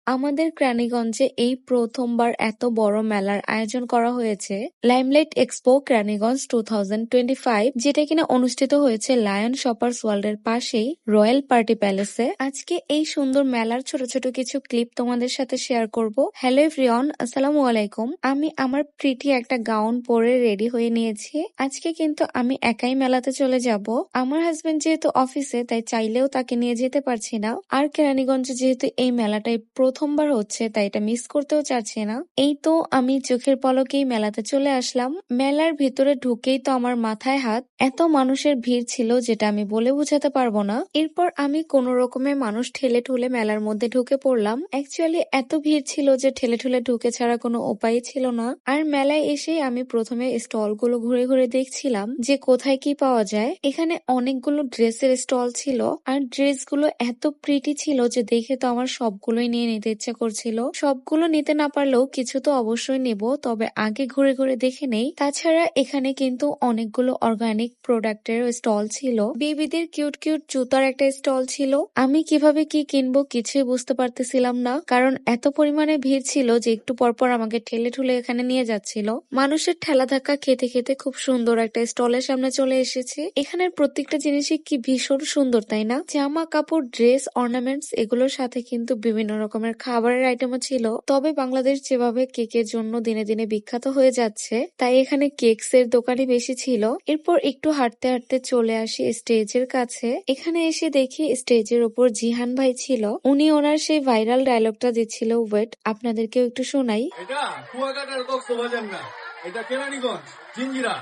আমাদের কেরানীগঞ্জে এই প্রথমবার এত বড় মেলার আয়োজন করা হয়েছে লাইমলাইট এক্সপো কেরানীগঞ্জ 2025, যেটা কিনা অনুষ্ঠিত হয়েছে লায়ন শপার্স ওয়ার্ল্ড এর পাশেই রয়্যাল পার্টি প্যালেসে। আজকে এই সুন্দর মেলার ছোট ছোট কিছু ক্লিপ তোমাদের সাথে শেয়ার করব। হ্যালো এভরিওয়ান, আসসালামু আলাইকুম। আমি আমার প্রিটি একটা গাউন পরে রেডি হয়ে নিয়েছি। আজকে কিন্তু আমি একাই মেলাতে চলে যাব। আমার হাজবেন্ড যেহেতু অফিসে, তাই চাইলেও তাকে নিয়ে যেতে পারছি না। আর কেরানীগঞ্জে যেহেতু এই মেলাটাই প্রথমবার হচ্ছে, তাই এটা মিস করতেও চাচ্ছি না। এই তো আমি চোখের পলকেই মেলাতে চলে আসলাম। মেলার ভিতরে ঢুকেই তো আমার মাথায় হাত, এত মানুষের ভিড় ছিল যেটা আমি বলে বোঝাতে পারবো না। এরপর আমি কোন রকমে মানুষ ঠেলে ঠুলে মেলার মধ্যে ঢুকে পড়লাম। অ্যাকচুয়ালি এত ভিড় ছিল যে ঠেলে ঠুলে ঢুকে ছাড়া কোনো উপায় ছিল না। আর মেলায় এসেই আমি প্রথমে স্টল গুলো ঘুরে ঘুরে দেখছিলাম যে কোথায় কি পাওয়া যায়। এখানে অনেকগুলো ড্রেসের স্টল ছিল, আর ড্রেসগুলো এত প্রিটি ছিল যে দেখে তো আমার সবগুলোই নিয়ে নিতে ইচ্ছা করছিল। সবগুলো নিতে না পারলেও কিছু তো অবশ্যই নেব, তবে আগে ঘুরে ঘুরে দেখে নেই। তাছাড়া এখানে কিন্তু অনেকগুলো অর্গানিক প্রোডাক্টের স্টল ছিল। বেবিদের কিউট কিউট জুতার একটা স্টল ছিল। আমি কিভাবে কি কিনবো কিছুই বুঝতে পারতেছিলাম না, কারণ এত পরিমাণে ভিড় ছিল যে একটু পরপর আমাকে ঠেলে ঠুলে এখানে নিয়ে যাচ্ছিল। মানুষের ঠেলা ধাক্কা খেতে খেতে খুব সুন্দর একটা স্টলের সামনে চলে এসেছি। এখানের প্রত্যেকটা জিনিসই কি ভীষণ সুন্দর, তাই না? জামা কাপড়, ড্রেস, অর্নামেন্টস, এগুলোর সাথে কিন্তু বিভিন্ন রকমের খাবারের আইটেমও ছিল। তবে বাংলাদেশ যেভাবে কেকের জন্য দিনে দিনে বিখ্যাত হয়ে যাচ্ছে, তাই এখানে কেকস এর দোকানই বেশি ছিল। এরপর একটু হাঁটতে হাঁটতে চলে আসি স্টেজের কাছে। এখানে এসে দেখি স্টেজের উপর জিহান ভাই ছিল। উনি ওনার সেই ভাইরাল ডায়লগটা দিচ্ছিল, ওয়েট আপনাদেরকেও একটু শোনাই। এটা কুয়াকাটার কক্সবাজার না, এটা কেরানীগঞ্জ, জিঞ্জিরা,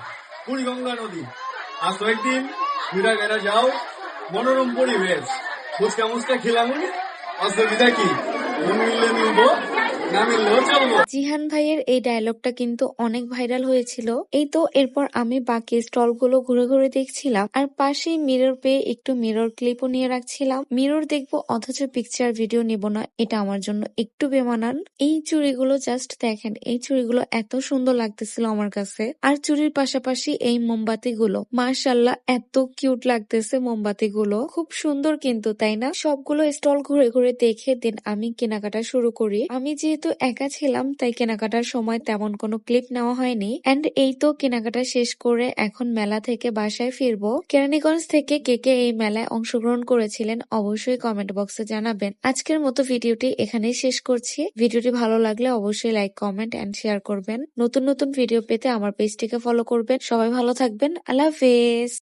বুড়িগঙ্গা নদী। আজ কয়েকদিন ঘুরা গেরা যাও, মনোরম পরিবেশ, ফুচকা মুচকা খেলাম। অসুবিধা কি? মন মিললে মিলবো, না মিললেও চলবো। জিহান ভাইয়ের এই ডায়লগটা কিন্তু অনেক ভাইরাল হয়েছিল। এই তো এরপর আমি বাকি স্টল গুলো ঘুরে ঘুরে দেখছিলাম, আর পাশেই মিরর পেয়ে একটু মিরর ক্লিপও নিয়ে রাখছিলাম। মিরর দেখবো অথচ পিকচার ভিডিও নিব না, এটা আমার জন্য একটু বেমানান। এই চুড়িগুলো জাস্ট দেখেন, এই চুড়িগুলো এত সুন্দর লাগতেছিল আমার কাছে। আর চুড়ির পাশাপাশি এই মোমবাতি গুলো, মাশাআল্লাহ এত কিউট লাগতেছে মোমবাতি গুলো, খুব সুন্দর কিন্তু, তাই না? সবগুলো স্টল ঘুরে ঘুরে দেখে দেন আমি কেনাকাটা শুরু করি। আমি যেহেতু একা ছিলাম, তাই কেনাকাটার সময় তেমন কোনো ক্লিপ নেওয়া হয়নি। এন্ড এই তো কেনাকাটা শেষ করে এখন মেলা থেকে বাসায় ফিরবো। কেরানীগঞ্জ থেকে কে কে এই মেলায় অংশগ্রহণ করেছিলেন অবশ্যই কমেন্ট বক্সে জানাবেন। আজকের মতো ভিডিওটি এখানেই শেষ করছি। ভিডিওটি ভালো লাগলে অবশ্যই লাইক, কমেন্ট এন্ড শেয়ার করবেন। নতুন নতুন ভিডিও পেতে আমার পেজটিকে ফলো করবেন। সবাই ভালো থাকবেন। আল্লাহ হাফেজ।